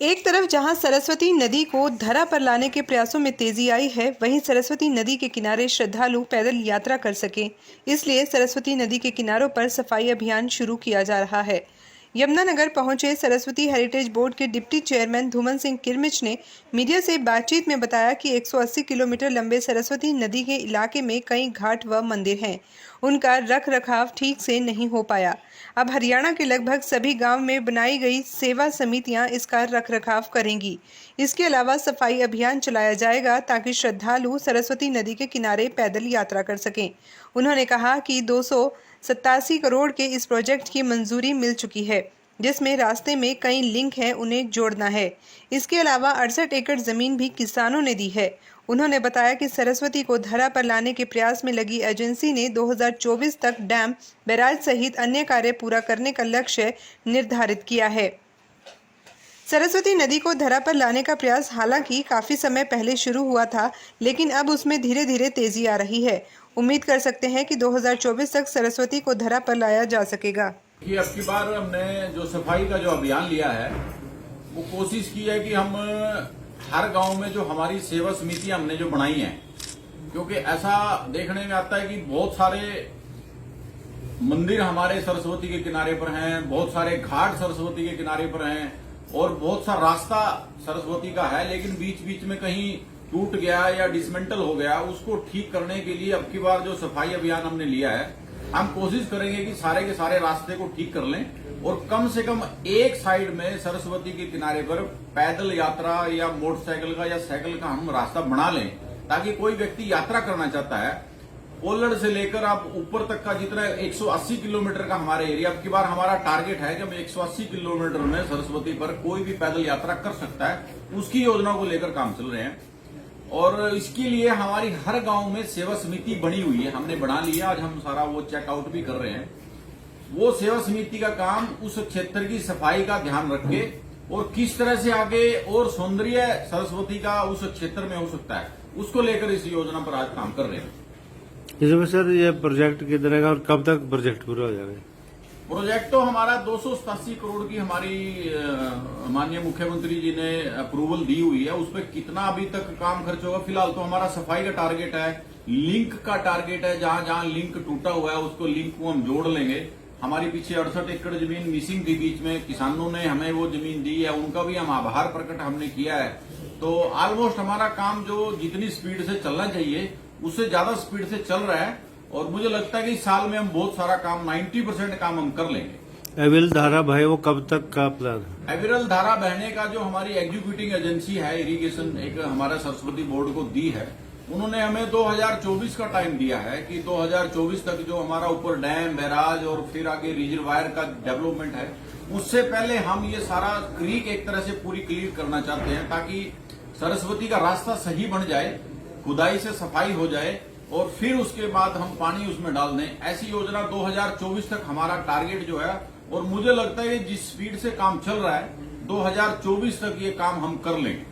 एक तरफ जहां सरस्वती नदी को धरा पर लाने के प्रयासों में तेजी आई है, वहीं सरस्वती नदी के किनारे श्रद्धालु पैदल यात्रा कर सकें, इसलिए सरस्वती नदी के किनारों पर सफाई अभियान शुरू किया जा रहा है। यमुनानगर पहुंचे सरस्वती हेरिटेज बोर्ड के डिप्टी चेयरमैन धूमन सिंह किरमिच ने मीडिया से बातचीत में बताया कि 180 किलोमीटर लंबे सरस्वती नदी के इलाके में कई घाट व मंदिर हैं। उनका रख रखाव ठीक से नहीं हो पाया। अब हरियाणा के लगभग सभी गांव में बनाई गई सेवा समितियां इसका रख रखाव करेंगी। इसके अलावा सफाई अभियान चलाया जाएगा ताकि श्रद्धालु सरस्वती नदी के किनारे पैदल यात्रा कर सकें। उन्होंने कहा कि 287 करोड़ के इस प्रोजेक्ट की मंजूरी मिल चुकी है, जिसमें रास्ते में कई लिंक हैं, उन्हें जोड़ना है। इसके अलावा 68 एकड़ जमीन भी किसानों ने दी है। उन्होंने बताया कि सरस्वती को धरा पर लाने के प्रयास में लगी एजेंसी ने 2024 तक डैम, बैराज सहित अन्य कार्य पूरा करने का लक्ष्य निर्धारित किया है। सरस्वती नदी को धरा पर लाने का प्रयास हालांकि काफी समय पहले शुरू हुआ था, लेकिन अब उसमें धीरे धीरे तेजी आ रही है। उम्मीद कर सकते हैं कि 2024 तक सरस्वती को धरा पर लाया जा सकेगा। कि अब की बार हमने जो सफाई का जो अभियान लिया है, वो कोशिश की है कि हम हर गांव में जो हमारी सेवा समितियां हमने जो बनाई हैं, क्योंकि ऐसा देखने में आता है कि बहुत सारे मंदिर हमारे सरस्वती के किनारे पर हैं, बहुत सारे घाट सरस्वती के किनारे पर हैं और बहुत सा रास्ता सरस्वती का है, लेकिन बीच बीच में कहीं टूट गया या डिसमेंटल हो गया। उसको ठीक करने के लिए अब की बार जो सफाई अभियान हमने लिया है, हम कोशिश करेंगे कि सारे के सारे रास्ते को ठीक कर लें और कम से कम एक साइड में सरस्वती के किनारे पर पैदल यात्रा या मोटरसाइकिल का या साइकिल का हम रास्ता बना लें, ताकि कोई व्यक्ति यात्रा करना चाहता है कोल्लड़ से लेकर आप ऊपर तक का जितना 180 किलोमीटर का हमारे एरिया, अब की बार हमारा टारगेट है कि हम 180 किलोमीटर में सरस्वती पर कोई भी पैदल यात्रा कर सकता है। उसकी योजना को लेकर काम चल रहे हैं और इसके लिए हमारी हर गांव में सेवा समिति बनी हुई है, हमने बना लिया। आज हम सारा वो चेकआउट भी कर रहे हैं। वो सेवा समिति का काम उस क्षेत्र की सफाई का ध्यान रख के और किस तरह से आगे और सौंदर्य सरस्वती का उस क्षेत्र में हो सकता है, उसको लेकर इस योजना पर आज काम कर रहे हैं। इसमें सर ये प्रोजेक्ट कितने का और कब तक प्रोजेक्ट पूरा हो जाएगा? प्रोजेक्ट तो हमारा 287 करोड़ की हमारी माननीय मुख्यमंत्री जी ने अप्रूवल दी हुई है। उस पर कितना अभी तक काम खर्च होगा, फिलहाल तो हमारा सफाई का टारगेट है, लिंक का टारगेट है। जहां जहां लिंक टूटा हुआ है उसको लिंक को हम जोड़ लेंगे। हमारी पीछे 68 एकड़ जमीन मिसिंग थी, बीच में किसानों ने हमें वो जमीन दी है, उनका भी हम आभार प्रकट हमने किया है। तो ऑलमोस्ट हमारा काम जो जितनी स्पीड से चलना चाहिए उससे ज्यादा स्पीड से चल रहा है और मुझे लगता है कि इस साल में हम बहुत सारा काम 90% काम हम कर लेंगे। अविरल धारा बहे वो कब तक का प्लान है? अविरल धारा बहने का जो हमारी एग्जीक्यूटिंग एजेंसी है इरिगेशन, एक हमारा सरस्वती बोर्ड को दी है, उन्होंने हमें 2024 का टाइम दिया है कि 2024 तक जो हमारा ऊपर डैम, बैराज और फिर आगे रिजर्वायर का डेवलपमेंट है, उससे पहले हम ये सारा क्रीक एक तरह से पूरी क्लियर करना चाहते हैं, ताकि सरस्वती का रास्ता सही बन जाए, खुदाई से सफाई हो जाए और फिर उसके बाद हम पानी उसमें डाल दें। ऐसी योजना 2024 तक हमारा टारगेट जो है, और मुझे लगता है कि जिस स्पीड से काम चल रहा है 2024 तक ये काम हम कर लेंगे।